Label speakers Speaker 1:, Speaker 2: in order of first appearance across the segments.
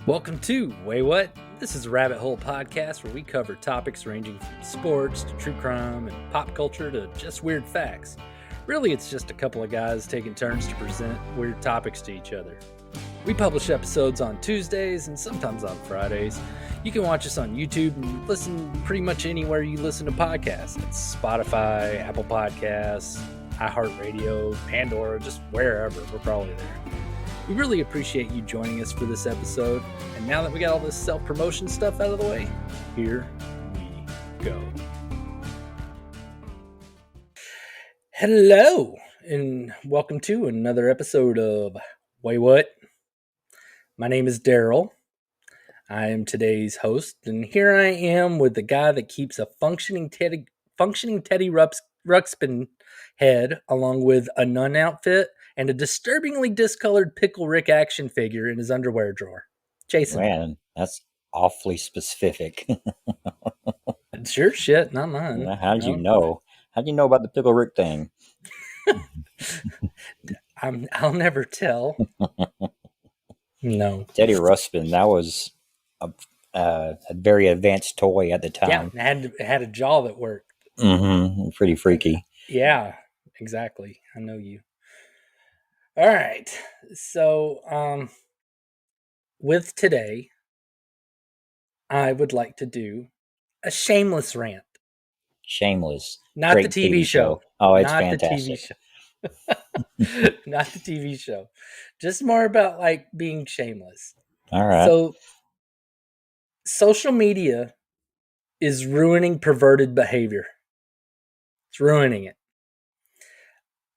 Speaker 1: Welcome to Waywut. This is a rabbit hole podcast where we cover topics ranging from sports to true crime and pop culture to just weird facts. Really, it's just a couple of guys taking turns to present weird topics to each other. We publish episodes on Tuesdays and sometimes on Fridays. You can watch us on YouTube and listen pretty much anywhere you listen to podcasts. It's Spotify, Apple Podcasts, iHeartRadio, Pandora, just wherever. We're probably there. We really appreciate you joining us for this episode. And now that we got all this self-promotion stuff out of the way, here we go. Hello, and welcome to another episode of Waywut. My name is Darrell. I am today's host, and here I am with the guy that keeps a functioning Teddy Ruxpin head, along with a nun outfit and a disturbingly discolored Pickle Rick action figure in his underwear drawer. Jason.
Speaker 2: Man, that's awfully specific.
Speaker 1: It's your shit, not mine.
Speaker 2: How'd you know? How'd you know about the Pickle Rick thing?
Speaker 1: I'll never tell. No.
Speaker 2: Teddy Ruxpin, that was a very advanced toy at the time.
Speaker 1: Yeah, it had a jaw that worked.
Speaker 2: Mm-hmm. Pretty freaky.
Speaker 1: Yeah, exactly. I know you. All right. So, with today, I would like to do a shameless rant.
Speaker 2: Shameless.
Speaker 1: Not
Speaker 2: Great
Speaker 1: the TV show.
Speaker 2: Oh, it's
Speaker 1: Not
Speaker 2: fantastic.
Speaker 1: The TV show. Not the TV show. Just more about like being shameless.
Speaker 2: All right.
Speaker 1: So, social media is ruining perverted behavior. It's ruining it.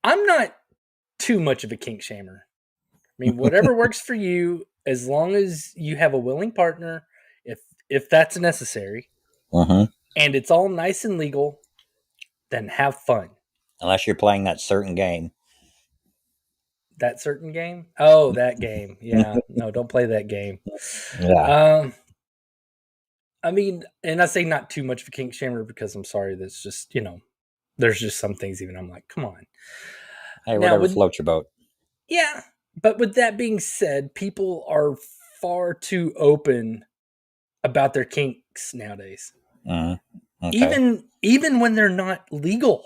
Speaker 1: I'm not too much of a kink shamer. I mean, whatever works for you, as long as you have a willing partner, if that's necessary, and it's all nice and legal, then have fun.
Speaker 2: Unless you're playing that certain game.
Speaker 1: That certain game? Oh, that game. Yeah. No, don't play that game.
Speaker 2: Yeah.
Speaker 1: I mean, and I say not too much of a kink shamer because I'm sorry, that's just, there's just some things even I'm like, come on.
Speaker 2: Hey, whatever floats your boat.
Speaker 1: Yeah. But with that being said, people are far too open about their kinks nowadays.
Speaker 2: Okay.
Speaker 1: Even when they're not legal,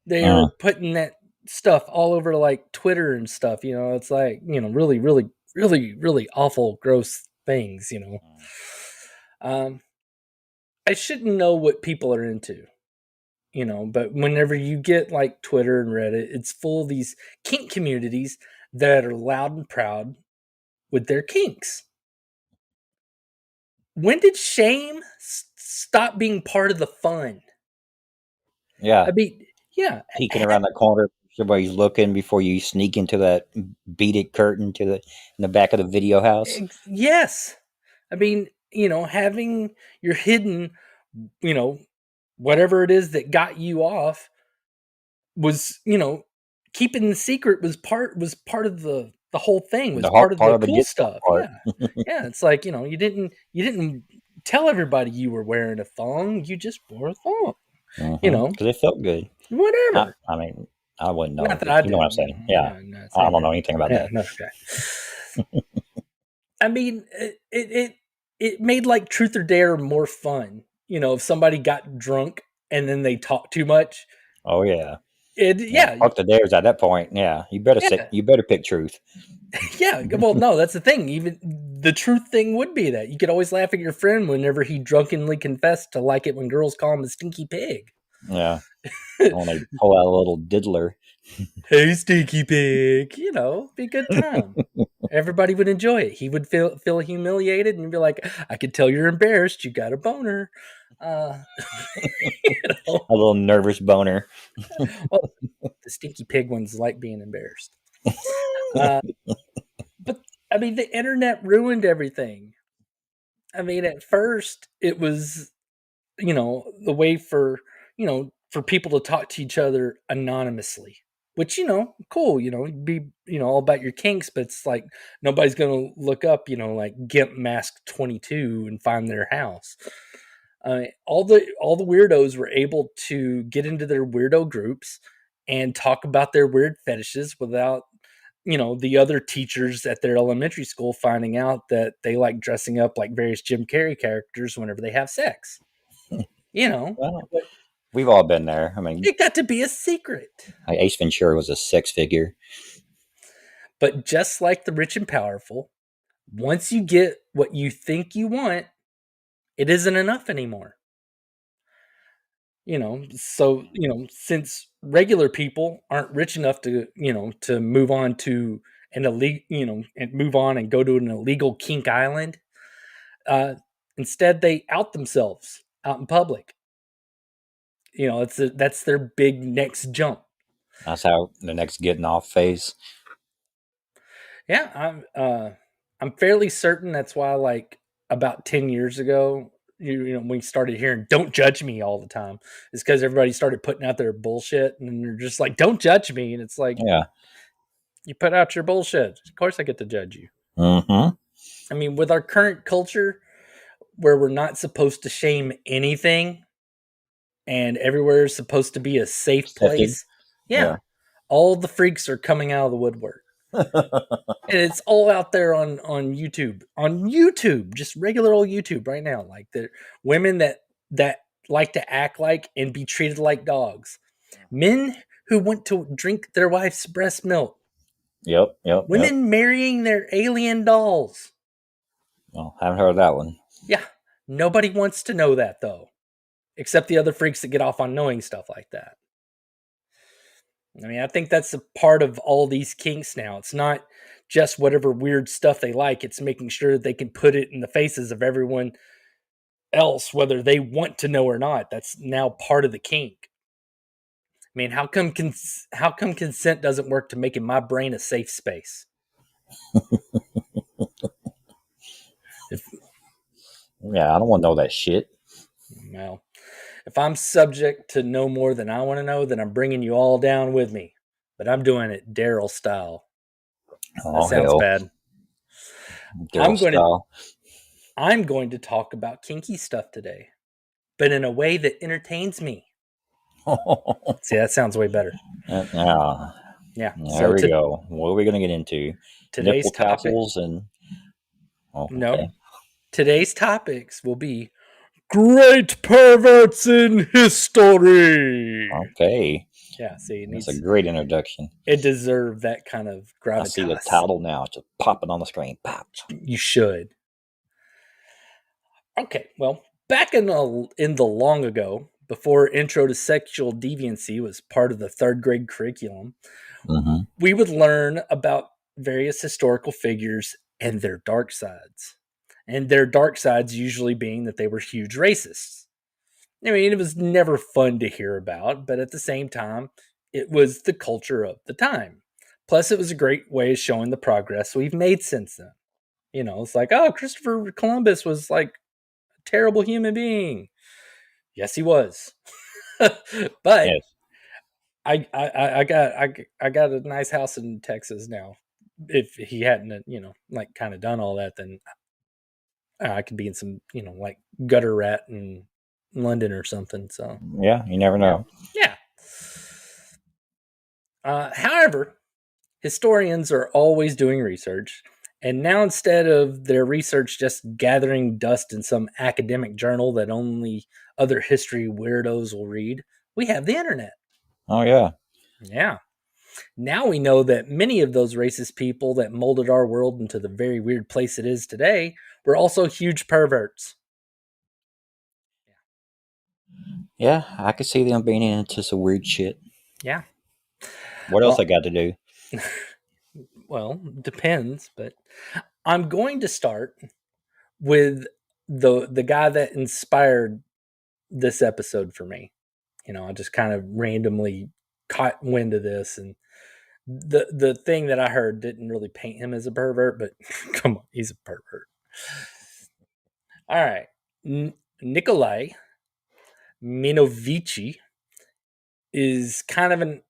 Speaker 1: they are putting that stuff all over like Twitter and stuff. It's like, really, really, really, really awful, gross things, I shouldn't know what people are into, but whenever you get like Twitter and Reddit, it's full of these kink communities that are loud and proud with their kinks. When did shame stop being part of the fun?
Speaker 2: Yeah.
Speaker 1: I mean, yeah.
Speaker 2: Peeking around the corner, everybody's looking before you sneak into that beaded curtain in the back of the video house.
Speaker 1: Yes. I mean, having your hidden, whatever it is that got you off was, keeping the secret was part of the whole thing, was part of the cool stuff. Yeah. Yeah. It's like, you didn't tell everybody you were wearing a thong. You just wore a thong.
Speaker 2: Because it felt good.
Speaker 1: Whatever.
Speaker 2: I mean, I wouldn't know.
Speaker 1: Not that I do.
Speaker 2: You know what I'm saying? Yeah. I don't know anything about that.
Speaker 1: No, okay. I mean, it made like Truth or Dare more fun. If somebody got drunk and then they talked too much.
Speaker 2: Oh yeah.
Speaker 1: Fuck
Speaker 2: the dares at that point. Yeah. You better pick truth.
Speaker 1: Yeah. Well, no, that's the thing. Even the truth thing would be that you could always laugh at your friend whenever he drunkenly confessed to like it when girls call him a stinky pig.
Speaker 2: Yeah. When they pull out a little diddler.
Speaker 1: Hey, stinky pig. Be a good time. Everybody would enjoy it. He would feel humiliated and be like, I could tell you're embarrassed. You got a boner.
Speaker 2: A little nervous boner.
Speaker 1: Well, the stinky pig ones like being embarrassed. But I mean, the internet ruined everything. I mean, at first it was, the way for people to talk to each other anonymously, which, cool, be, all about your kinks, but it's like, nobody's going to look up, like Gimp Mask 22 and find their house. All the weirdos were able to get into their weirdo groups and talk about their weird fetishes without, the other teachers at their elementary school finding out that they like dressing up like various Jim Carrey characters whenever they have sex.
Speaker 2: Well,
Speaker 1: But
Speaker 2: we've all been there. I mean,
Speaker 1: it got to be a secret.
Speaker 2: Ace Ventura was a sex figure.
Speaker 1: But just like the rich and powerful, once you get what you think you want, it isn't enough anymore. So since regular people aren't rich enough to move on to an illegal, and move on and go to an illegal kink island, uh, instead they out themselves out in public. That's their big next jump.
Speaker 2: That's how the next getting off phase.
Speaker 1: Yeah, I'm fairly certain that's why, like, about 10 years ago, we started hearing "Don't judge me" all the time. It's because everybody started putting out their bullshit, and they're just like, "Don't judge me," and it's like,
Speaker 2: Yeah.
Speaker 1: you put out your bullshit. Of course, I get to judge you.
Speaker 2: Mm-hmm.
Speaker 1: I mean, with our current culture, where we're not supposed to shame anything, and everywhere is supposed to be a safe
Speaker 2: Accepted.
Speaker 1: place, yeah, all the freaks are coming out of the woodwork.
Speaker 2: Yeah.
Speaker 1: And it's all out there on YouTube, just regular old YouTube right now. Like, the women that like to act like and be treated like dogs, men who want to drink their wife's breast milk,
Speaker 2: Yep.
Speaker 1: women marrying their alien dolls.
Speaker 2: Well, haven't heard of that one.
Speaker 1: Yeah, nobody wants to know that, though, except the other freaks that get off on knowing stuff like that. I mean, I think that's a part of all these kinks now. It's not just whatever weird stuff they like. It's making sure that they can put it in the faces of everyone else, whether they want to know or not. That's now part of the kink. I mean, how come consent doesn't work to making my brain a safe space?
Speaker 2: Yeah, I don't want to know that shit.
Speaker 1: Well, if I'm subject to know more than I want to know, then I'm bringing you all down with me. But I'm doing it Darrell style.
Speaker 2: Oh,
Speaker 1: that sounds
Speaker 2: hell.
Speaker 1: bad. I'm going to talk about kinky stuff today, but in a way that entertains me. See, that sounds way better. Yeah.
Speaker 2: There we go. What are we going to get into?
Speaker 1: Today's
Speaker 2: Nipple tassels and... Oh,
Speaker 1: no.
Speaker 2: okay.
Speaker 1: Today's topics will be great perverts in history.
Speaker 2: Okay.
Speaker 1: Yeah, see,
Speaker 2: that's a great introduction.
Speaker 1: It deserved that kind of gravitas.
Speaker 2: I see the title now. It's just popping on the screen. Pop.
Speaker 1: You should. Okay, well, back in the long ago, before Intro to Sexual Deviancy was part of the 3rd grade curriculum, we would learn about various historical figures and their dark sides. And their dark sides usually being that they were huge racists. I mean, it was never fun to hear about, but at the same time, it was the culture of the time. Plus, it was a great way of showing the progress we've made since then. It's like, oh, Christopher Columbus was like a terrible human being. Yes, he was. But yes. I got a nice house in Texas now. If he hadn't, like, kind of done all that, then I could be in some, like, gutter rat in London or something. So
Speaker 2: yeah, you never know.
Speaker 1: Yeah. However, historians are always doing research, and now instead of their research just gathering dust in some academic journal that only other history weirdos will read, we have the internet.
Speaker 2: Oh yeah.
Speaker 1: Yeah. Now we know that many of those racist people that molded our world into the very weird place it is today were also huge perverts.
Speaker 2: Yeah, I could see them being into some weird shit.
Speaker 1: Yeah.
Speaker 2: What else I got to do?
Speaker 1: Well, depends, but I'm going to start with the guy that inspired this episode for me. I just kind of randomly caught wind of this, and the thing that I heard didn't really paint him as a pervert, but come on, he's a pervert. All right. Nikolai Minovici is kind of an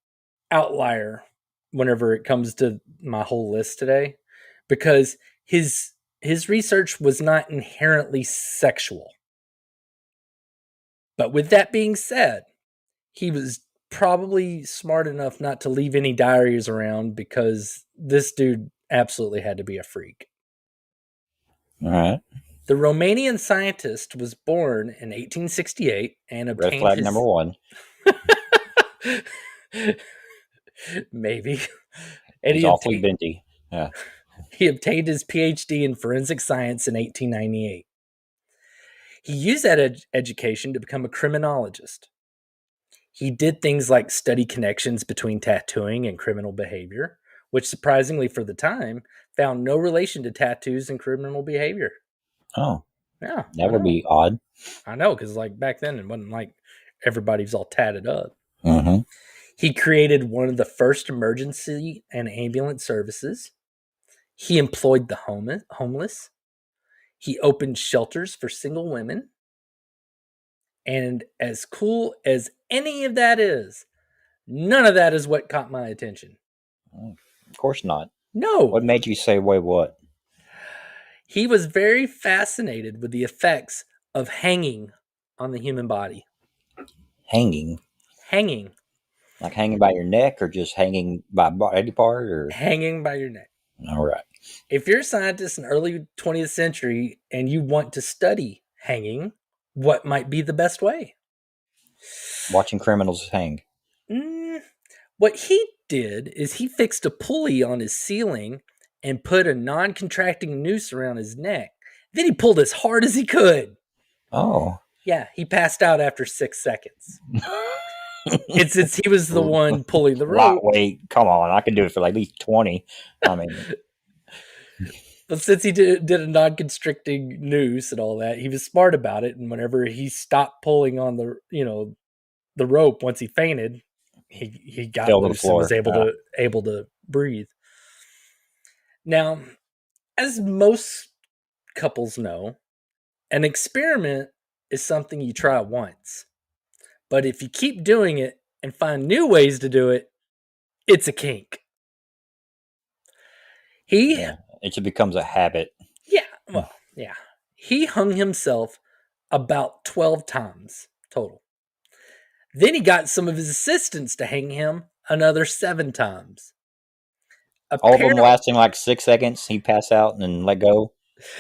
Speaker 1: outlier whenever it comes to my whole list today, because his research was not inherently sexual. But with that being said, he was probably smart enough not to leave any diaries around because this dude absolutely had to be a freak.
Speaker 2: All right.
Speaker 1: The Romanian scientist was born in 1868 and
Speaker 2: Red
Speaker 1: obtained
Speaker 2: flag number
Speaker 1: his
Speaker 2: one.
Speaker 1: maybe, and
Speaker 2: He's awfully bendy. Yeah.
Speaker 1: he obtained his PhD in forensic science in 1898. He used that education to become a criminologist. He did things like study connections between tattooing and criminal behavior, which surprisingly for the time found no relation to tattoos and criminal behavior.
Speaker 2: Oh,
Speaker 1: Yeah,
Speaker 2: that would be odd.
Speaker 1: I know, because like back then it wasn't like everybody's all tatted up.
Speaker 2: Mm-hmm.
Speaker 1: He created one of the first emergency and ambulance services. He employed the homeless. He opened shelters for single women. And as cool as any of that is, none of that is what caught my attention.
Speaker 2: Of course not.
Speaker 1: No.
Speaker 2: What made you say, wait, what?
Speaker 1: He was very fascinated with the effects of hanging on the human body.
Speaker 2: Hanging?
Speaker 1: Hanging.
Speaker 2: Like hanging by your neck or just hanging by body part? Or
Speaker 1: Hanging by your neck.
Speaker 2: all right.
Speaker 1: If you're a scientist in the early 20th century and you want to study hanging, what might be the best way?
Speaker 2: Watching criminals hang.
Speaker 1: What he did is he fixed a pulley on his ceiling and put a non-contracting noose around his neck. Then he pulled as hard as he could.
Speaker 2: Oh.
Speaker 1: Yeah, he passed out after 6 seconds. And since he was the one pulling the rope.
Speaker 2: Wait, come on. I could do it for like at least 20. I mean.
Speaker 1: But since he did a non-constricting noose and all that, he was smart about it. And whenever he stopped pulling on the rope, once he fainted, he got loose and was able to breathe. Now, as most couples know, an experiment is something you try once. But if you keep doing it and find new ways to do it, it's a kink.
Speaker 2: It just becomes a habit.
Speaker 1: Yeah, well, yeah. He hung himself about 12 times total. Then he got some of his assistants to hang him another 7 times.
Speaker 2: All of them lasting like 6 seconds. He passed out and then let go.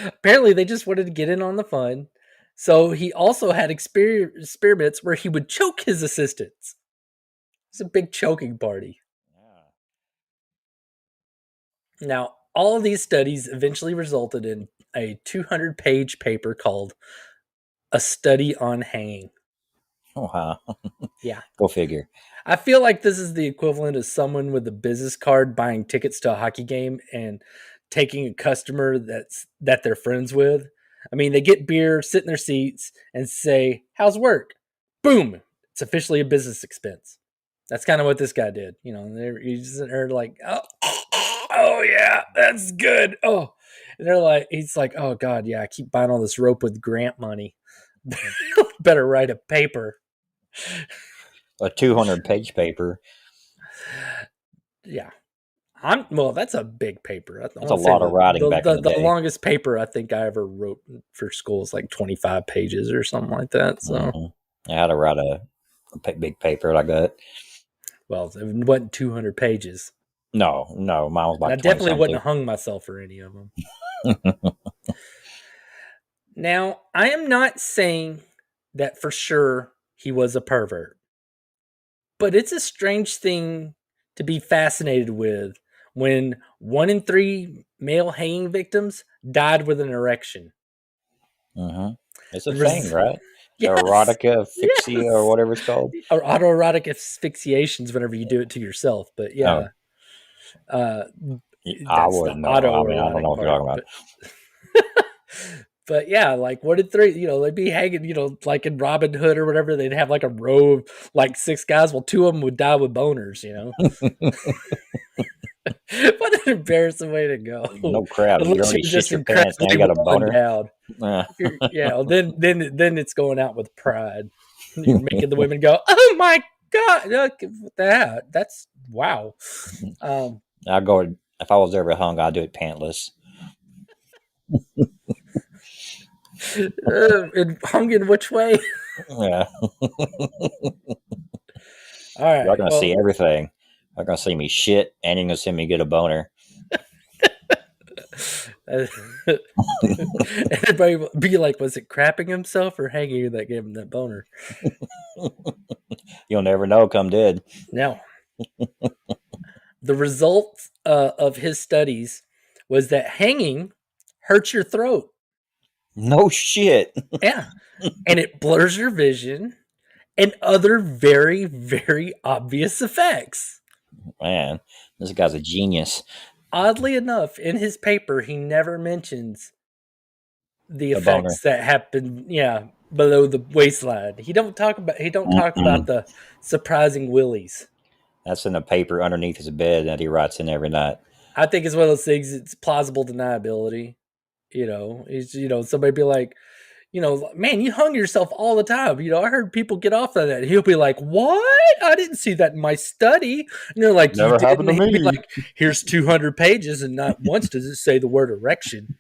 Speaker 1: Apparently, they just wanted to get in on the fun. So he also had experiments where he would choke his assistants. It's a big choking party. Yeah. Now, all of these studies eventually resulted in a 200-page paper called A Study on Hanging.
Speaker 2: Oh, wow.
Speaker 1: Yeah.
Speaker 2: Go figure.
Speaker 1: I feel like this is the equivalent of someone with a business card buying tickets to a hockey game and taking a customer that they're friends with. I mean, they get beer, sit in their seats, and say, "How's work?" Boom! It's officially a business expense. That's kind of what this guy did. You know, he's like, "Oh yeah, that's good." Oh, and they're like, he's like, "Oh God, yeah, I keep buying all this rope with grant money. Better write a paper."
Speaker 2: A 200-page paper.
Speaker 1: Yeah. That's a big paper.
Speaker 2: That's a lot of writing back in the day.
Speaker 1: The longest paper I think I ever wrote for school is like 25 pages or something like that. So
Speaker 2: I had to write a big paper like that.
Speaker 1: Well, it wasn't 200 pages.
Speaker 2: No, mine was about. I
Speaker 1: definitely wouldn't have hung myself for any of them. Now, I am not saying that for sure he was a pervert, but it's a strange thing to be fascinated with when 1 in 3 male hanging victims died with an erection.
Speaker 2: Mm-hmm. It's a thing, right?
Speaker 1: Yes,
Speaker 2: erotica, asphyxia, or whatever it's called.
Speaker 1: Or autoerotic asphyxiations whenever you do it to yourself. But yeah.
Speaker 2: I wouldn't know. I mean, I don't know what you're talking about.
Speaker 1: But yeah, like 1 in 3, they'd be hanging, like in Robin Hood or whatever, they'd have like a row of like 6 guys. Well, 2 of them would die with boners, What an embarrassing way to go.
Speaker 2: No crap. You already shit your pants and you got a boner.
Speaker 1: Yeah, then it's going out with pride. You're making the women go, "Oh my God, look at that. That's wow."
Speaker 2: I'd go, if I was ever hung, I'd do it pantless.
Speaker 1: And hung in which way?
Speaker 2: Yeah.
Speaker 1: All
Speaker 2: Y'all
Speaker 1: right.
Speaker 2: gonna see
Speaker 1: Well,
Speaker 2: everything. Y'all gonna see me shit, and you're gonna see me get a boner.
Speaker 1: everybody will be like, was it crapping himself or hanging that gave him that boner?
Speaker 2: You'll never know. Come dead.
Speaker 1: Now, the result of his studies was that hanging hurts your throat.
Speaker 2: No shit.
Speaker 1: Yeah. And it blurs your vision and other very, very obvious effects.
Speaker 2: Man, this guy's a genius.
Speaker 1: Oddly enough, in his paper, he never mentions the
Speaker 2: The boner.
Speaker 1: effects that happen, below the waistline. He don't talk about
Speaker 2: Mm-mm.
Speaker 1: the surprising willies.
Speaker 2: That's in a paper underneath his bed that he writes in every night.
Speaker 1: I think it's one of those things. It's plausible deniability. Somebody be like, man, you hung yourself all the time. I heard people get off of that. He'll be like, what? I didn't see that in my study. And they're like, you
Speaker 2: Never happened
Speaker 1: didn't.
Speaker 2: to
Speaker 1: He'll be
Speaker 2: me.
Speaker 1: like, here's 200 pages, and not once does it say the word erection.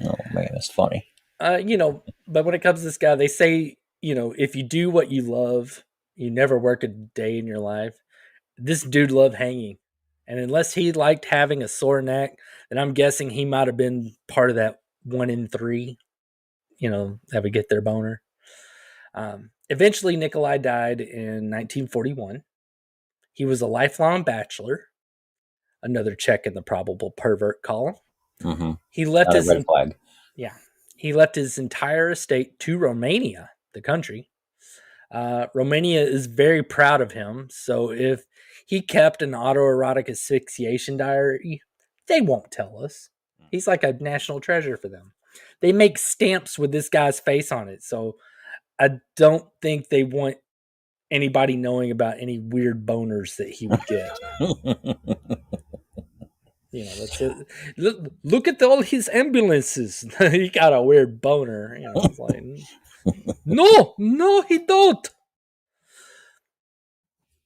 Speaker 2: Oh man, that's funny.
Speaker 1: But when it comes to this guy, they say, if you do what you love, you never work a day in your life. This dude loved hanging. And unless he liked having a sore neck, then I'm guessing he might have been part of that 1 in 3, that would get their boner. Eventually, Nikolai died in 1941. He was a lifelong bachelor, another check in the probable pervert column.
Speaker 2: Mm-hmm.
Speaker 1: He left
Speaker 2: Not a
Speaker 1: his
Speaker 2: red flag.
Speaker 1: yeah, he left his entire estate to Romania, the country. Romania is very proud of him, so if he kept an autoerotic asphyxiation diary, they won't tell us. He's like a national treasure for them. They make stamps with this guy's face on it, so I don't think they want anybody knowing about any weird boners that he would get. That's it. Look at all his ambulances. He got a weird boner. It's like, no, he don't.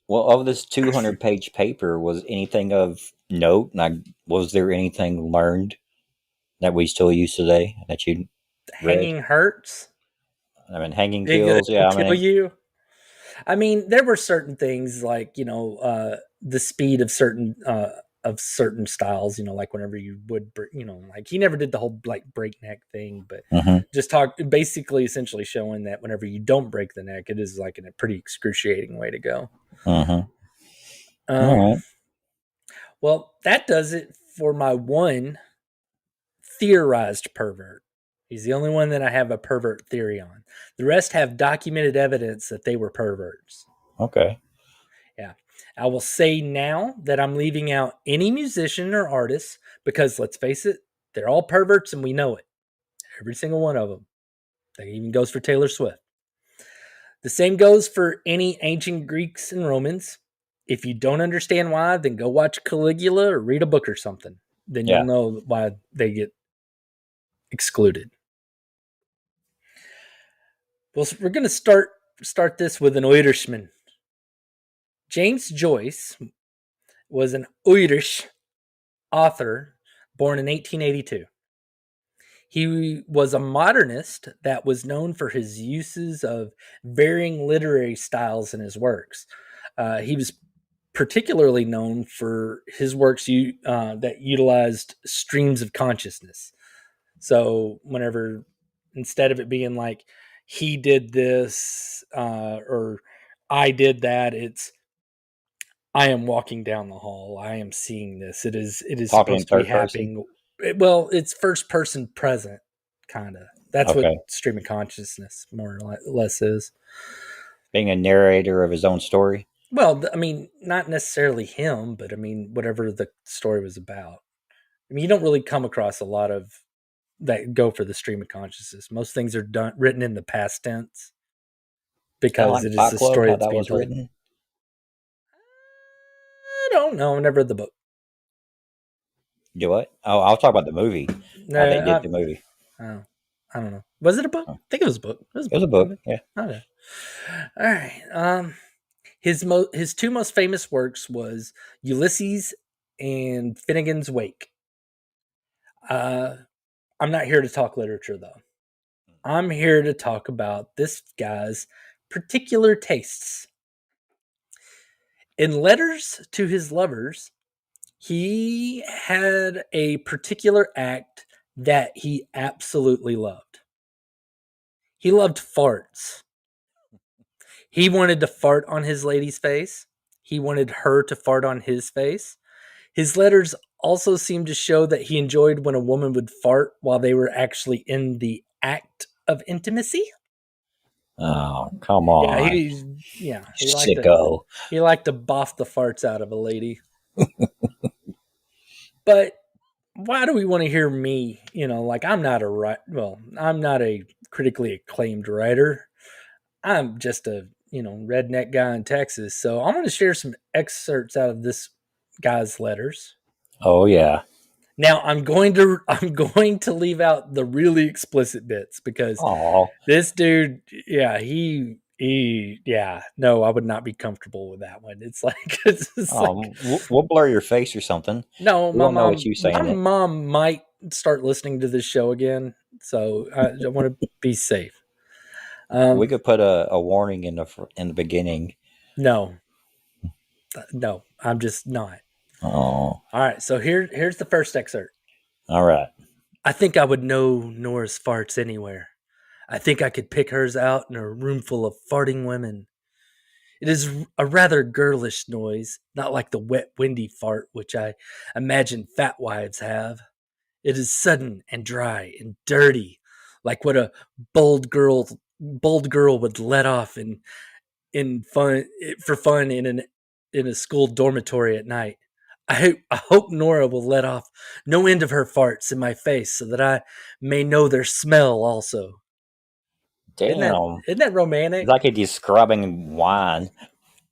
Speaker 2: Well, of this 200-page paper, was anything of note? Like, was there anything learned that we still use today that you read?
Speaker 1: Hanging hurts.
Speaker 2: I mean, hanging kills.
Speaker 1: It'll
Speaker 2: Yeah, I
Speaker 1: kill
Speaker 2: mean,
Speaker 1: you. I mean, there were certain things like the speed of certain styles. Like whenever you would, like he never did the whole like breakneck thing, but
Speaker 2: mhm,
Speaker 1: just basically essentially showing that whenever you don't break the neck, it is like in a pretty excruciating way to go.
Speaker 2: mhm. All
Speaker 1: Um,
Speaker 2: right.
Speaker 1: well, that does it for my one theorized pervert. He's the only one that I have a pervert theory on. The rest have documented evidence that they were perverts.
Speaker 2: Okay.
Speaker 1: Yeah. I will say now that I'm leaving out any musician or artist because let's face it, they're all perverts and we know it. Every single one of them. That even goes for Taylor Swift. The same goes for any ancient Greeks and Romans. If you don't understand why, then go watch Caligula or read a book or something. Then you'll
Speaker 2: Yeah.
Speaker 1: know why they get excluded. Well, we're going to start this with an Irishman. James Joyce was an Irish author born in 1882. He was a modernist that was known for his uses of varying literary styles in his works. He was particularly known for his works that utilized streams of consciousness. So, whenever instead of it being like he did this or I did that, it's I am walking down the hall. I am seeing this. It is
Speaker 2: Talking in
Speaker 1: supposed to be
Speaker 2: third person.
Speaker 1: happening. Well, it's first person present, kind of. That's what
Speaker 2: Okay.
Speaker 1: stream of consciousness more or less is.
Speaker 2: Being a narrator of his own story.
Speaker 1: Well, I mean, not necessarily him, but I mean, whatever the story was about. I mean, you don't really come across a lot of that go for the stream of consciousness. Most things are written in the past tense
Speaker 2: Kind of
Speaker 1: because
Speaker 2: like
Speaker 1: it is
Speaker 2: Fight
Speaker 1: a
Speaker 2: Club,
Speaker 1: story
Speaker 2: how
Speaker 1: that's
Speaker 2: that
Speaker 1: being
Speaker 2: was
Speaker 1: told.
Speaker 2: written.
Speaker 1: I don't know. I never read the book.
Speaker 2: Do what? Oh, I'll talk about the movie.
Speaker 1: No,
Speaker 2: How they did the movie.
Speaker 1: I don't know. Was it a book?
Speaker 2: Oh,
Speaker 1: I think it was a book. It was a
Speaker 2: it was
Speaker 1: book.
Speaker 2: a book. Yeah.
Speaker 1: Okay. All right. His two most famous works was Ulysses and Finnegan's Wake. I'm not here to talk literature though. I'm here to talk about this guy's particular tastes. In letters to his lovers, he had a particular act that he absolutely loved. He loved farts. He wanted to fart on his lady's face. He wanted her to fart on his face. His letters also seemed to show that he enjoyed when a woman would fart while they were actually in the act of intimacy.
Speaker 2: Oh, come
Speaker 1: Yeah,
Speaker 2: on. Sicko.
Speaker 1: he liked to boff the farts out of a lady. But why do we want to hear me? I'm not a critically acclaimed writer. I'm just a, redneck guy in Texas. So I'm going to share some excerpts out of this guy's letters.
Speaker 2: Oh yeah.
Speaker 1: Now I'm going to leave out the really explicit bits because this dude, no, I would not be comfortable with that one. It's like,
Speaker 2: we'll blur your face or something.
Speaker 1: No,
Speaker 2: we don't know what you saying.
Speaker 1: My mom might start listening to this show again, so I want to be safe.
Speaker 2: We could put a warning in the beginning.
Speaker 1: No, I'm just not.
Speaker 2: Oh,
Speaker 1: all right. So here's the first excerpt.
Speaker 2: All right.
Speaker 1: I think I would know Nora's farts anywhere. I think I could pick hers out in a room full of farting women. It is a rather girlish noise, not like the wet, windy fart which I imagine fat wives have. It is sudden and dry and dirty, like what a bold girl would let off in fun in a school dormitory at night. I hope Nora will let off no end of her farts in my face so that I may know their smell also.
Speaker 2: Damn.
Speaker 1: Isn't that romantic?
Speaker 2: It's like he's describing wine.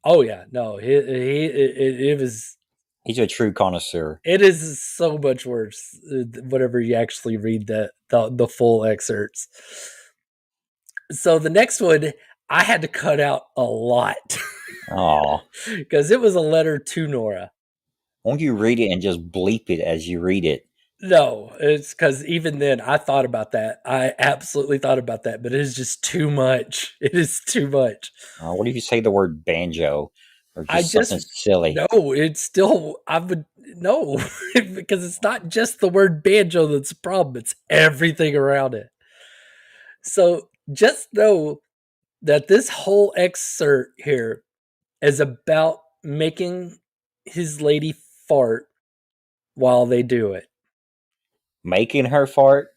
Speaker 1: Oh yeah, no, it was.
Speaker 2: He's a true connoisseur.
Speaker 1: It is so much worse whenever you actually read the full excerpts. So the next one, I had to cut out a lot.
Speaker 2: Oh,
Speaker 1: because it was a letter to Nora.
Speaker 2: Won't you read it and just bleep it as you read it?
Speaker 1: No, it's because even then I thought about that. I absolutely thought about that, but it is just too much. It is too much.
Speaker 2: What if you say the word banjo or something silly?
Speaker 1: No, it's still, because it's not just the word banjo that's the problem. It's everything around it. So just know that this whole excerpt here is about making his lady fart while they do it.
Speaker 2: Making her fart?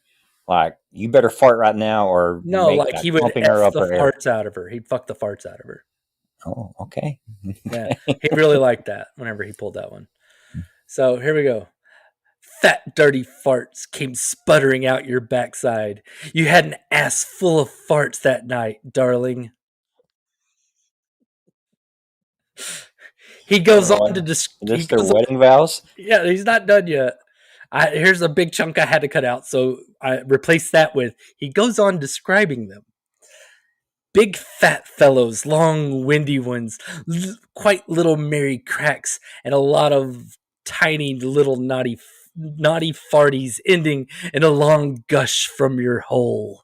Speaker 2: Like, you better fart right now, or
Speaker 1: no, like he would F the farts out of her. He'd fuck the farts out of her.
Speaker 2: Oh, okay.
Speaker 1: Yeah, he really liked that whenever he pulled that one. So here we go. Fat, dirty farts came sputtering out your backside. You had an ass full of farts that night, darling. He goes on to describe.
Speaker 2: Is this their wedding vows?
Speaker 1: Yeah, he's not done yet. Here's a big chunk I had to cut out, so I replaced that with, he goes on describing them. Big fat fellows, long windy ones, quite little merry cracks, and a lot of tiny little naughty farties ending in a long gush from your hole.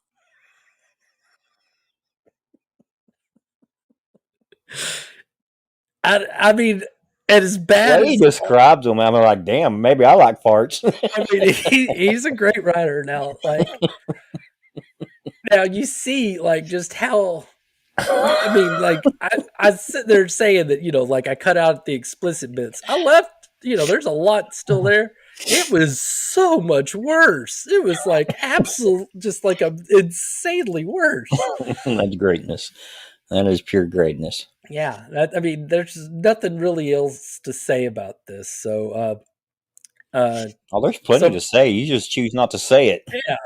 Speaker 1: I mean, as bad
Speaker 2: as he describes them, I'm like, damn, maybe I like farts.
Speaker 1: I mean, he's a great writer now. Like, now you see, like, just how. I mean, like, I sit there saying that, like, I cut out the explicit bits. I left, there's a lot still there. It was so much worse. It was like just like insanely worse.
Speaker 2: That's greatness. That is pure greatness.
Speaker 1: Yeah, there's nothing really else to say about this. So,
Speaker 2: there's plenty to say. You just choose not to say it.
Speaker 1: Yeah,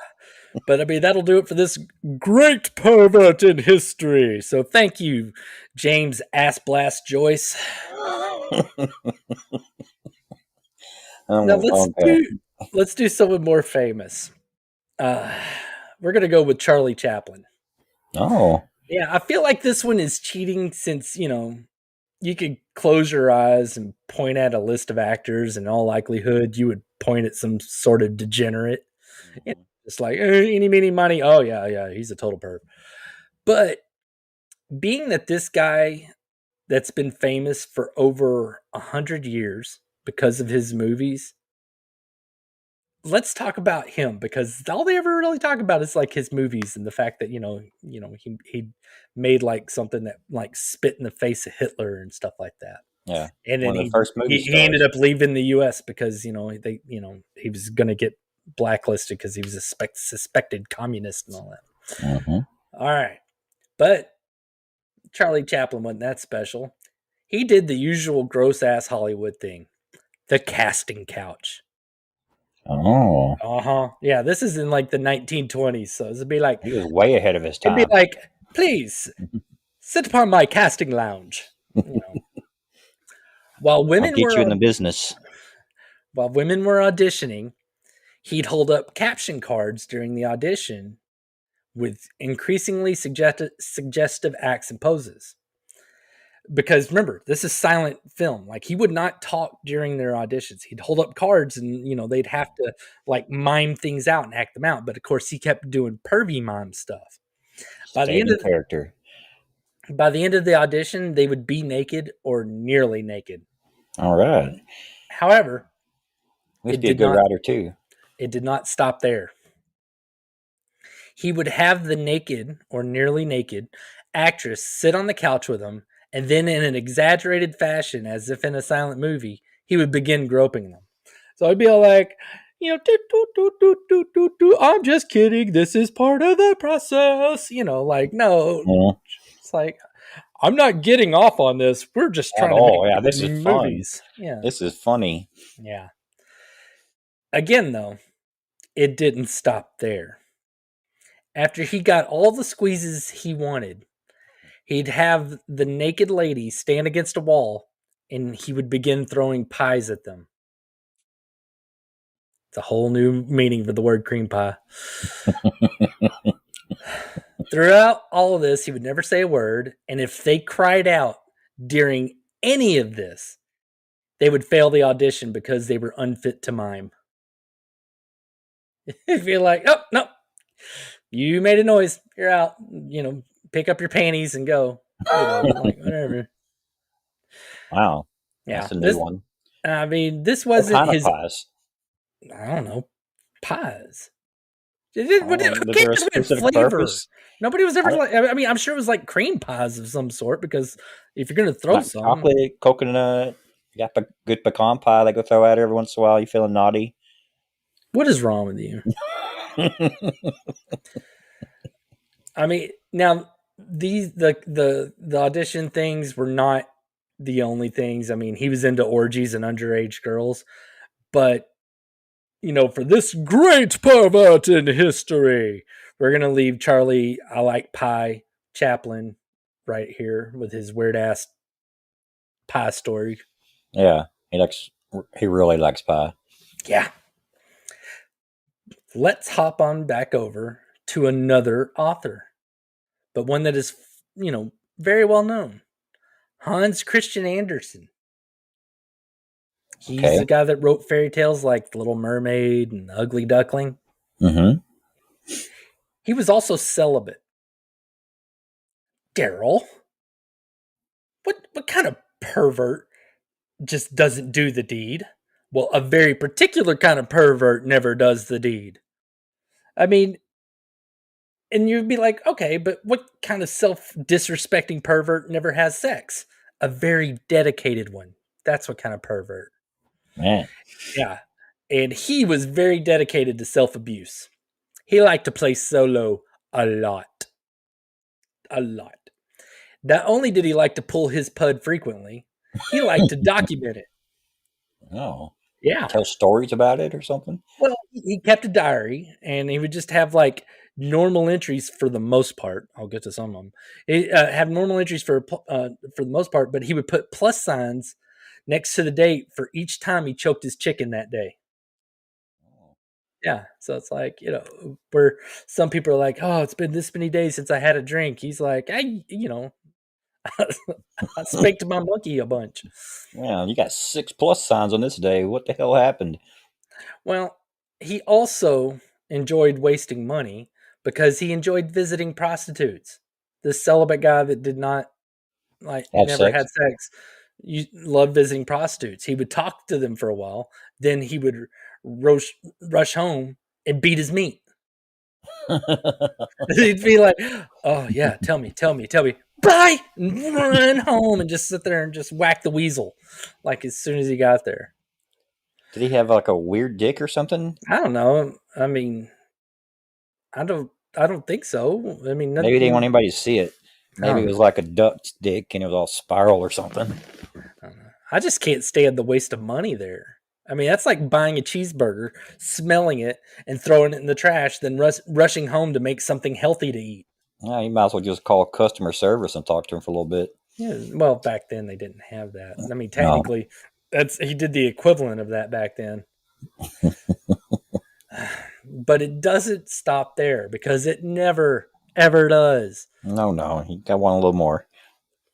Speaker 1: but that'll do it for this great pervert in history. So, thank you, James Ass Blast Joyce. Now let's do someone more famous. We're gonna go with Charlie Chaplin.
Speaker 2: Oh.
Speaker 1: Yeah, I feel like this one is cheating since, you could close your eyes and point at a list of actors. In all likelihood, you would point at some sort of degenerate. It's like, eeny, meeny, money. Oh, yeah, he's a total perv. But being that this guy that's been famous for over 100 years because of his movies, let's talk about him, because all they ever really talk about is like his movies and the fact that he made like something that like spit in the face of Hitler and stuff like that.
Speaker 2: Yeah,
Speaker 1: And then
Speaker 2: one of the first movie
Speaker 1: he ended
Speaker 2: stars.
Speaker 1: up leaving the U.S. because he was going to get blacklisted because he was a suspected communist and all that.
Speaker 2: Mm-hmm.
Speaker 1: All right, but Charlie Chaplin wasn't that special. He did the usual gross ass Hollywood thing, the casting couch.
Speaker 2: Oh,
Speaker 1: Yeah, this is in like the 1920s, so it'd be like
Speaker 2: he was way ahead of his
Speaker 1: it'd be
Speaker 2: time.
Speaker 1: like, please sit upon my casting lounge. While
Speaker 2: I'll
Speaker 1: women
Speaker 2: get you in
Speaker 1: were
Speaker 2: the business.
Speaker 1: while women were auditioning, he'd hold up caption cards during the audition with increasingly suggestive acts and poses. Because remember, this is silent film. Like, he would not talk during their auditions. He'd hold up cards and they'd have to like mime things out and act them out. But of course, he kept doing pervy mime stuff. By the
Speaker 2: Staying
Speaker 1: end
Speaker 2: in
Speaker 1: of
Speaker 2: character.
Speaker 1: by the end of the audition, they would be naked or nearly naked.
Speaker 2: All right.
Speaker 1: However,
Speaker 2: Must be a good writer too.
Speaker 1: it did not stop there. He would have the naked or nearly naked actress sit on the couch with him, and then in an exaggerated fashion, as if in a silent movie, he would begin groping them. So I'd be all like, I'm just kidding. This is part of the process. Like, no.
Speaker 2: Mm-hmm.
Speaker 1: It's like, I'm not getting off on this. We're just trying to make
Speaker 2: Yeah, this is
Speaker 1: movies.
Speaker 2: fun.
Speaker 1: Yeah.
Speaker 2: This is funny.
Speaker 1: Yeah. Again, though, it didn't stop there. After he got all the squeezes he wanted, he'd have the naked lady stand against a wall and he would begin throwing pies at them. It's a whole new meaning for the word cream pie. Throughout all of this, he would never say a word, and if they cried out during any of this, they would fail the audition because they were unfit to mime. If you're like, oh, no, you made a noise, you're out, pick up your panties and go. Like, whatever.
Speaker 2: Wow.
Speaker 1: Yeah.
Speaker 2: That's a new one.
Speaker 1: I mean, this
Speaker 2: What
Speaker 1: wasn't
Speaker 2: kind
Speaker 1: his.
Speaker 2: of pies?
Speaker 1: I don't know. Pies.
Speaker 2: Is there a specific purpose?
Speaker 1: Nobody was ever like. I mean, I'm sure it was like cream pies of some sort, because if you're going to throw
Speaker 2: Like
Speaker 1: some
Speaker 2: chocolate, coconut, you got good pecan pie they go throw out every once in a while. You feeling naughty?
Speaker 1: What is wrong with you? I mean, now the audition things were not the only things. I mean, he was into orgies and underage girls, but for this great pervert in history, we're gonna leave Charlie I like pie Chaplin right here with his weird ass pie story.
Speaker 2: Yeah, he really likes pie.
Speaker 1: Yeah. Let's hop on back over to another author, but one that is, very well known. Hans Christian Andersen. He's the guy that wrote fairy tales like The Little Mermaid and The Ugly Duckling.
Speaker 2: Mm-hmm.
Speaker 1: He was also celibate. Darrell, what kind of pervert just doesn't do the deed? Well, a very particular kind of pervert never does the deed. I mean, and you'd be like, okay, but what kind of self-disrespecting pervert never has sex? A very dedicated one. That's what kind of pervert.
Speaker 2: Man.
Speaker 1: Yeah. And he was very dedicated to self-abuse. He liked to play solo a lot. A lot. Not only did he like to pull his pud frequently, he liked to document it.
Speaker 2: Oh.
Speaker 1: Yeah.
Speaker 2: Tell stories about it or something?
Speaker 1: Well, he kept a diary, and he would just have like normal entries for the most part. I'll get to some of them. He have normal entries for the most part, but he would put plus signs next to the date for each time he choked his chicken that day. Yeah, so it's like, where some people are like, oh, it's been this many days since I had a drink. He's like, I spanked my monkey a bunch.
Speaker 2: Yeah, you got 6+ signs on this day. What the hell happened?
Speaker 1: Well, he also enjoyed wasting money because he enjoyed visiting prostitutes. this celibate guy that did not
Speaker 2: Have
Speaker 1: never
Speaker 2: sex.
Speaker 1: had sex, you loved visiting prostitutes. He would talk to them for a while, then he would rush home and beat his meat. He'd be like, "Oh yeah, tell me, bye," and run home and just sit there and just whack the weasel, like as soon as he got there.
Speaker 2: Did he have like a weird dick or something?
Speaker 1: I don't know. I mean, I don't think so. I mean,
Speaker 2: Maybe he didn't want
Speaker 1: nothing.
Speaker 2: anybody to see it.
Speaker 1: I
Speaker 2: Maybe
Speaker 1: don't
Speaker 2: it
Speaker 1: know.
Speaker 2: was like a duck's dick and it was all spiral or something.
Speaker 1: I don't know. I just can't stand the waste of money there. I mean, that's like buying a cheeseburger, smelling it, and throwing it in the trash, then rushing home to make something healthy to eat.
Speaker 2: Yeah, you might as well just call customer service and talk to him for a little bit.
Speaker 1: Yeah, well, back then they didn't have that. I mean,
Speaker 2: No,
Speaker 1: technically, he did the equivalent of that back then. But it doesn't stop there because it never ever does.
Speaker 2: no. He got one a little more.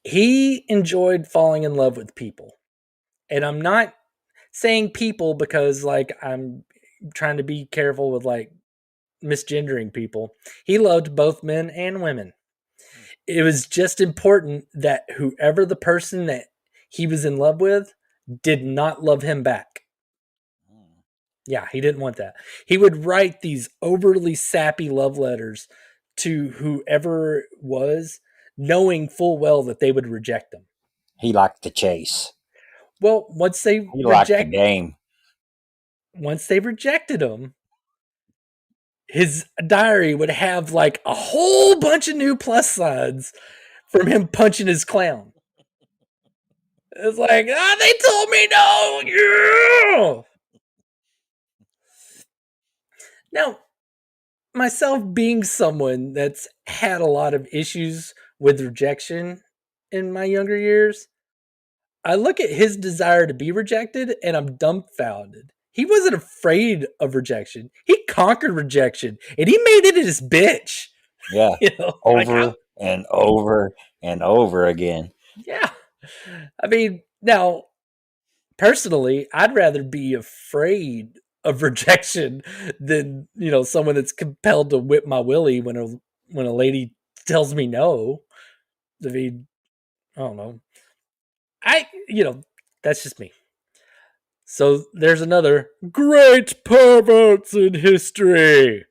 Speaker 1: He enjoyed falling in love with people. And I'm not saying people because like I'm trying to be careful with like misgendering people. He loved both men and women. It was just important that whoever the person that he was in love with did not love him back. Yeah, he didn't want that. He would write these overly sappy love letters to whoever it was, knowing full well that they would reject him.
Speaker 2: He liked the chase.
Speaker 1: Well,
Speaker 2: He liked the game.
Speaker 1: once they rejected him, his diary would have like a whole bunch of new plus signs from him punching his clown. It's like, they told me no. Yeah. Now, myself being someone that's had a lot of issues with rejection in my younger years, I look at his desire to be rejected and I'm dumbfounded. He wasn't afraid of rejection. He conquered rejection and he made it his bitch.
Speaker 2: Yeah,
Speaker 1: You know,
Speaker 2: over and over and over again.
Speaker 1: yeah. I mean, now personally, I'd rather be afraid of rejection than, someone that's compelled to whip my willy when a lady tells me no. I mean, I don't know. That's just me. So there's another great perverts in history.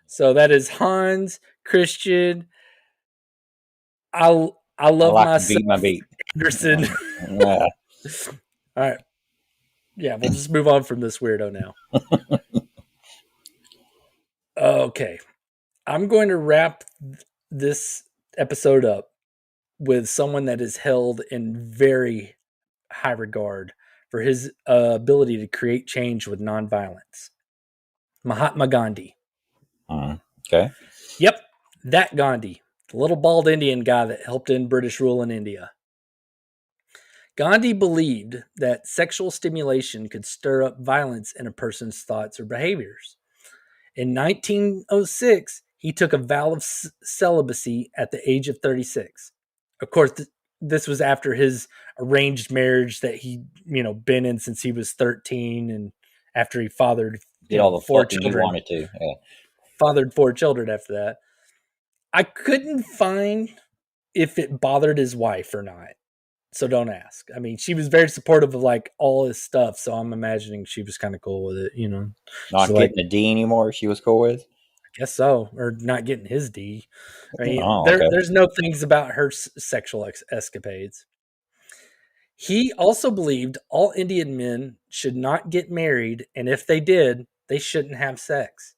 Speaker 1: So that is Hans Christian. I
Speaker 2: I
Speaker 1: love
Speaker 2: like to
Speaker 1: myself,
Speaker 2: beat my beat.
Speaker 1: Anderson.
Speaker 2: Yeah.
Speaker 1: All right. Yeah, we'll just move on from this weirdo now. Okay. I'm going to wrap this episode up with someone that is held in very high regard for his ability to create change with nonviolence. Mahatma Gandhi.
Speaker 2: Okay.
Speaker 1: Yep, that Gandhi, the little bald Indian guy that helped end British rule in India. Gandhi believed that sexual stimulation could stir up violence in a person's thoughts or behaviors. In 1906, he took a vow of celibacy at the age of 36. Of course, this was after his arranged marriage that he, been in since he was 13, and after he fathered,
Speaker 2: Did all the
Speaker 1: four
Speaker 2: fucking you
Speaker 1: children.
Speaker 2: wanted to. Yeah.
Speaker 1: Fathered 4 children after that. I couldn't find if it bothered his wife or not. So don't ask. I mean, she was very supportive of like all his stuff, so I'm imagining she was kind of cool with it,
Speaker 2: Not
Speaker 1: She's
Speaker 2: getting
Speaker 1: like,
Speaker 2: a D anymore. She was cool with.
Speaker 1: I guess so, or not getting his D. I mean,
Speaker 2: Oh, okay.
Speaker 1: there's no things about her sexual escapades. He also believed all Indian men should not get married, and if they did, they shouldn't have sex.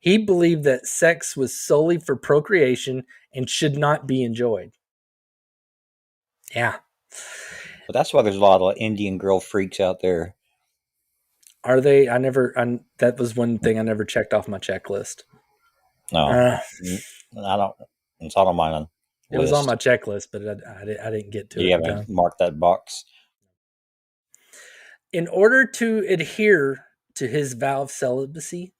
Speaker 1: He believed that sex was solely for procreation and should not be enjoyed. Yeah.
Speaker 2: But that's why there's a lot of Indian girl freaks out there.
Speaker 1: Are they? That was one thing I never checked off my checklist.
Speaker 2: No, I don't. It's not on my list.
Speaker 1: It was on my checklist, but I didn't get to it.
Speaker 2: You haven't marked that box.
Speaker 1: In order to adhere to his vow of celibacy,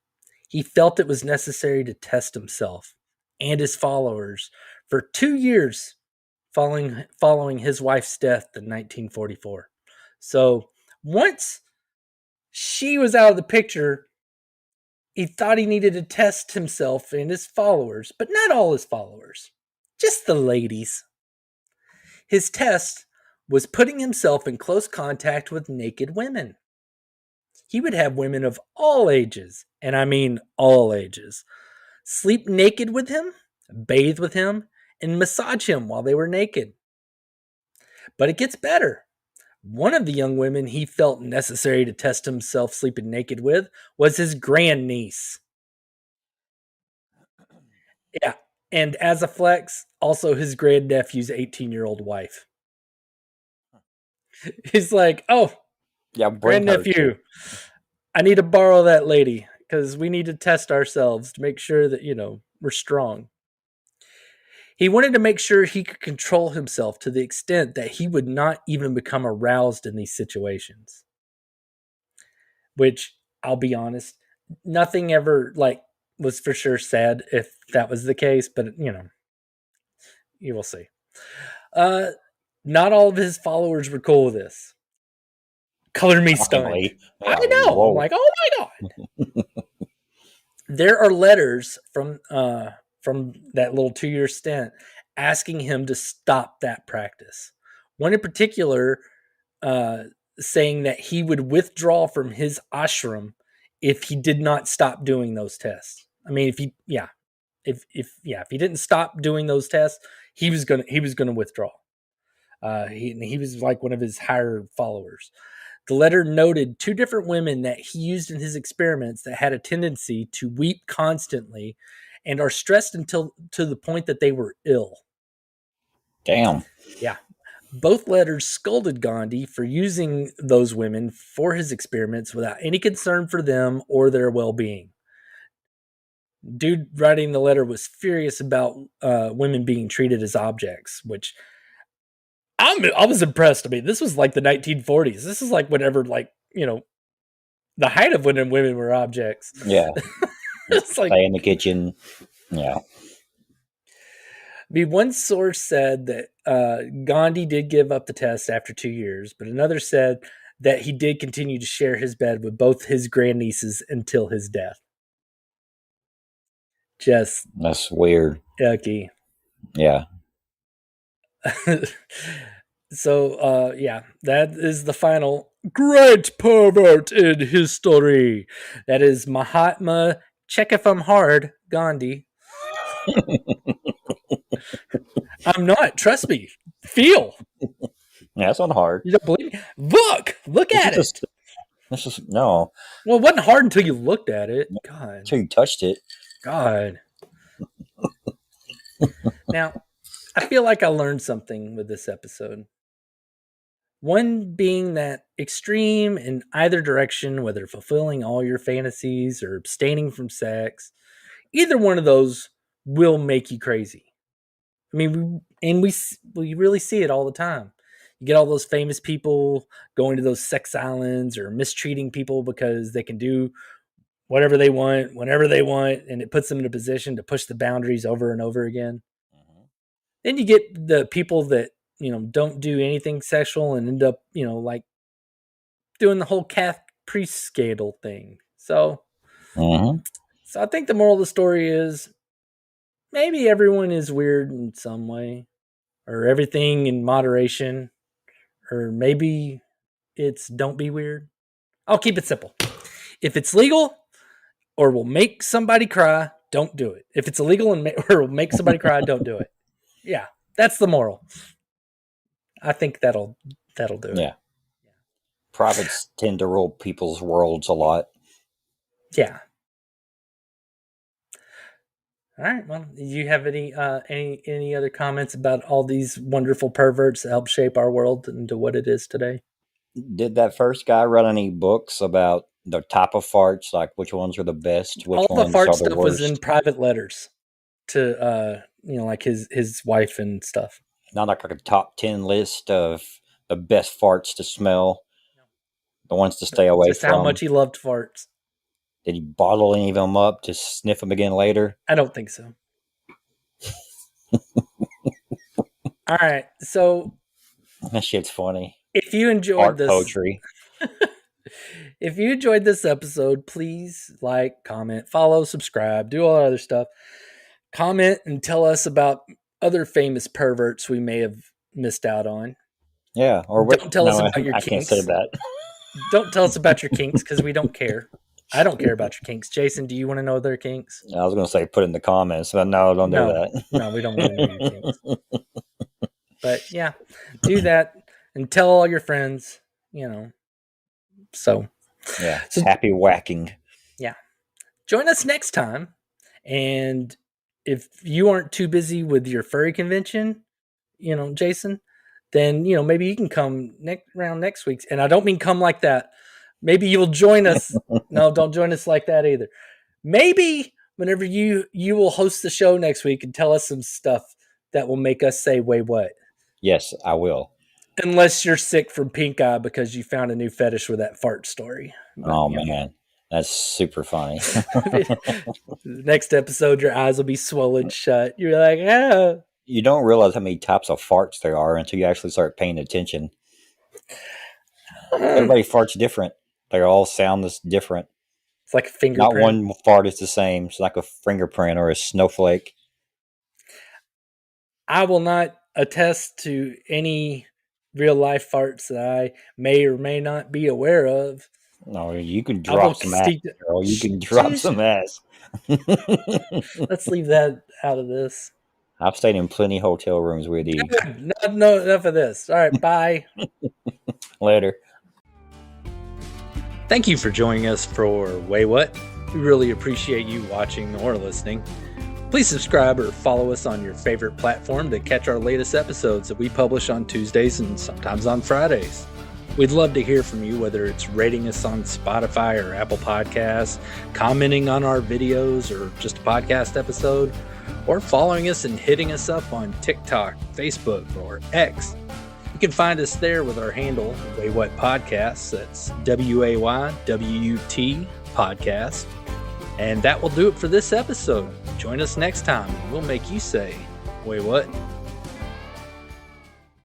Speaker 1: he felt it was necessary to test himself and his followers for 2 years following his wife's death in 1944. So once she was out of the picture, he thought he needed to test himself and his followers, but not all his followers. just the ladies. His test was putting himself in close contact with naked women. He would have women of all ages, and I mean all ages, sleep naked with him, bathe with him, and massage him while they were naked. But it gets better. One of the young women he felt necessary to test himself sleeping naked with was his grandniece. Yeah. And as a flex, also his grandnephew's 18-year-old wife. He's like, oh,
Speaker 2: Yeah, bring her
Speaker 1: grandnephew,
Speaker 2: to.
Speaker 1: I need to borrow that lady because we need to test ourselves to make sure that, we're strong. He wanted to make sure he could control himself to the extent that he would not even become aroused in these situations. Which, I'll be honest, nothing ever was for sure said if that was the case, but you will see. Not all of his followers were cool with this. Color me stunned.
Speaker 2: Shockingly.
Speaker 1: I
Speaker 2: Yeah,
Speaker 1: know. I'm
Speaker 2: whoa.
Speaker 1: like, oh my god. There are letters from that little 2-year stint asking him to stop that practice. One in particular saying that he would withdraw from his ashram if he did not stop doing those tests. I mean, if he didn't stop doing those tests, he was gonna withdraw. He was like one of his higher followers. The letter noted 2 different women that he used in his experiments that had a tendency to weep constantly and are stressed until to the point that they were ill.
Speaker 2: Damn.
Speaker 1: Yeah. Both letters scolded Gandhi for using those women for his experiments without any concern for them or their well-being. Dude writing the letter was furious about women being treated as objects, which I was impressed. I mean, this was like the 1940s. This is like whenever, the height of when women were objects.
Speaker 2: Yeah.
Speaker 1: It's like,
Speaker 2: Stay in the kitchen. Yeah.
Speaker 1: I mean, one source said that Gandhi did give up the test after 2 years, but another said that he did continue to share his bed with both his grandnieces until his death. Just
Speaker 2: That's weird.
Speaker 1: yucky.
Speaker 2: Yeah.
Speaker 1: So, that is the final great pervert in history. That is Mahatma, check if I'm hard, Gandhi. I'm not. Trust me. Feel.
Speaker 2: Yeah, that's not hard.
Speaker 1: You don't believe me? Look
Speaker 2: This
Speaker 1: at
Speaker 2: is
Speaker 1: it.
Speaker 2: just this is no.
Speaker 1: Well, it wasn't hard until you looked at it. God.
Speaker 2: Until you touched it.
Speaker 1: God. Now, I feel like I learned something with this episode. One being that extreme in either direction, whether fulfilling all your fantasies or abstaining from sex, either one of those will make you crazy. I mean, we really see it all the time. You get all those famous people going to those sex islands or mistreating people because they can do whatever they want, whenever they want, and it puts them in a position to push the boundaries over and over again.
Speaker 2: Mm-hmm.
Speaker 1: Then you get the people that, don't do anything sexual and end up, doing the whole Catholic priest scandal thing. So,
Speaker 2: Mm-hmm.
Speaker 1: so I think the moral of the story is maybe everyone is weird in some way, or everything in moderation, or maybe it's don't be weird. I'll keep it simple. If it's legal or will make somebody cry, don't do it. If it's illegal or will make somebody cry, don't do it. Yeah, that's the moral. I think that'll do it.
Speaker 2: Yeah. Prophets tend to rule people's worlds a lot.
Speaker 1: Yeah. All right. Well, do you have any other comments about all these wonderful perverts that help shape our world into what it is today?
Speaker 2: Did that first guy write any books about the type of farts, like which ones are the best, which
Speaker 1: All the
Speaker 2: ones
Speaker 1: fart
Speaker 2: are the
Speaker 1: stuff was in
Speaker 2: worst?
Speaker 1: private letters to like his wife and stuff.
Speaker 2: Not like a top 10 list of the best farts to smell, the ones to stay away
Speaker 1: Just how
Speaker 2: from.
Speaker 1: much he loved farts.
Speaker 2: Did he bottle any of them up to sniff them again later?
Speaker 1: I don't think so. All right. So
Speaker 2: That shit's funny.
Speaker 1: if you enjoyed
Speaker 2: Art
Speaker 1: this
Speaker 2: poetry.
Speaker 1: if you enjoyed this episode, please like, comment, follow, subscribe, do all that other stuff. Comment and tell us about other famous perverts we may have missed out on.
Speaker 2: Yeah, or
Speaker 1: Don't tell us about your
Speaker 2: I
Speaker 1: kinks.
Speaker 2: can't say that.
Speaker 1: Don't tell us about your kinks because we don't care. I don't care about your kinks. Jason, do you want to know their kinks?
Speaker 2: I was going to say put it in the comments, but no, don't do that.
Speaker 1: No, we don't want to know your kinks. But yeah, do that and tell all your friends, So,
Speaker 2: yeah, happy whacking.
Speaker 1: Yeah. Join us next time. And if you aren't too busy with your furry convention, Jason, then, maybe you can come next week. And I don't mean come like that. Maybe you'll join us. No, don't join us like that either. Maybe whenever you will host the show next week and tell us some stuff that will make us say, wait, what?
Speaker 2: Yes, I will.
Speaker 1: Unless you're sick from pink eye because you found a new fetish with that fart story.
Speaker 2: But, man, that's super funny.
Speaker 1: Next episode, your eyes will be swollen shut. You're like, oh.
Speaker 2: You don't realize how many types of farts there are until you actually start paying attention. Everybody farts different. They all sound this different.
Speaker 1: It's like a fingerprint.
Speaker 2: Not one fart is the same. It's like a fingerprint or a snowflake.
Speaker 1: I will not attest to any real life farts that I may or may not be aware of.
Speaker 2: No, you can drop some ass, girl. You can drop some ass.
Speaker 1: Let's leave that out of this.
Speaker 2: I've stayed in plenty of hotel rooms with you.
Speaker 1: No, enough of this. All right, bye.
Speaker 2: Later.
Speaker 1: Thank you for joining us for Waywut. We really appreciate you watching or listening. Please subscribe or follow us on your favorite platform to catch our latest episodes that we publish on Tuesdays and sometimes on Fridays. We'd love to hear from you, whether it's rating us on Spotify or Apple Podcasts, commenting on our videos or just a podcast episode, or following us and hitting us up on TikTok, Facebook, or X. You can find us there with our handle, Waywut Podcasts. That's WAYWUT Podcast. And that will do it for this episode. Join us next time and we'll make you say, wait, what?